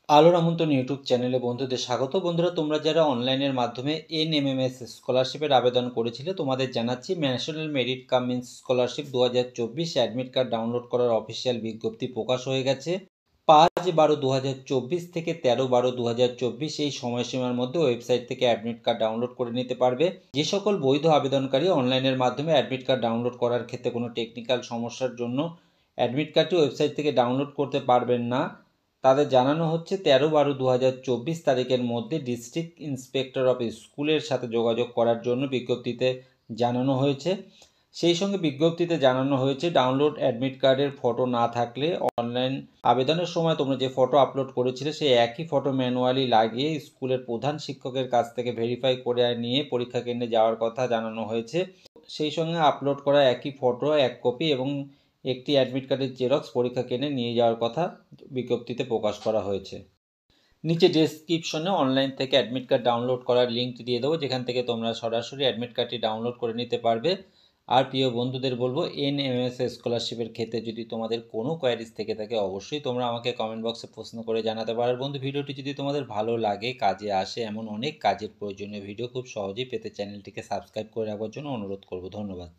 আলোর আমন্ত্রণ ইউটিউব চ্যানেলে বন্ধুদের স্বাগত। বন্ধুরা, তোমরা যারা অনলাইনের মাধ্যমে এনএমএমএস স্কলারশিপের আবেদন করেছিলে, তোমাদের জানাচ্ছি national merit cum means scholarship 2024 admit card download করার অফিসিয়াল বিজ্ঞপ্তি প্রকাশ হয়ে গেছে। 5/12/2024 থেকে 13/12/2024 এই সময়সীমার মধ্যে ওয়েবসাইট থেকে অ্যাডমিট কার্ড ডাউনলোড করে নিতে পারবে। যে সকল বৈধ আবেদনকারী অনলাইনের মাধ্যমে অ্যাডমিট কার্ড ডাউনলোড করার ক্ষেত্রে কোনো টেকনিক্যাল সমস্যার জন্য অ্যাডমিট কার্ডটি ওয়েবসাইট থেকে ডাউনলোড করতে পারবেন না, তাদের জানানো হচ্ছে 13/12/2024 তারিখের মধ্যে ডিস্ট্রিক্ট ইন্সপেক্টর অফ স্কুলের সাথে যোগাযোগ করার জন্য বিজ্ঞপ্তিতে জানানো হয়েছে। সেই সঙ্গে বিজ্ঞপ্তিতে জানানো হয়েছে ডাউনলোড অ্যাডমিট কার্ডের ফটো না থাকলে অনলাইন আবেদনের সময় তোমরা যে ফটো আপলোড করেছিলে সেই একই ফটো ম্যানুয়ালি লাগিয়ে স্কুলের প্রধান শিক্ষকের কাছ থেকে ভেরিফাই করে নিয়ে পরীক্ষা কেন্দ্রে যাওয়ার কথা জানানো হয়েছে। সেই সঙ্গে আপলোড করা একই ফটো এক কপি এবং একটি অ্যাডমিট কার্ডের জেরক্স পরীক্ষা কেন্দ্রে নিয়ে যাওয়ার কথা বিজ্ঞপ্তিতে প্রকাশ করা হয়েছে। নিচে ডেসক্রিপশনে অনলাইন থেকে অ্যাডমিট কার্ড ডাউনলোড করার লিঙ্কটি দিয়ে দেবো, যেখান থেকে তোমরা সরাসরি অ্যাডমিট কার্ডটি ডাউনলোড করে নিতে পারবে। আর প্রিয় বন্ধুদের বলবো, এনএমএমএস স্কলারশিপের ক্ষেত্রে যদি তোমাদের কোনো কোয়ারিজ থেকে থাকে অবশ্যই তোমরা আমাকে কমেন্ট বক্সে প্রশ্ন করে জানাতে পারো। বন্ধু, ভিডিওটি যদি তোমাদের ভালো লাগে, কাজে আসে, এমন অনেক কাজের প্রয়োজনীয় ভিডিও খুব সহজেই পেতে চ্যানেলটিকে সাবস্ক্রাইব করে রাখার জন্য অনুরোধ করব। ধন্যবাদ।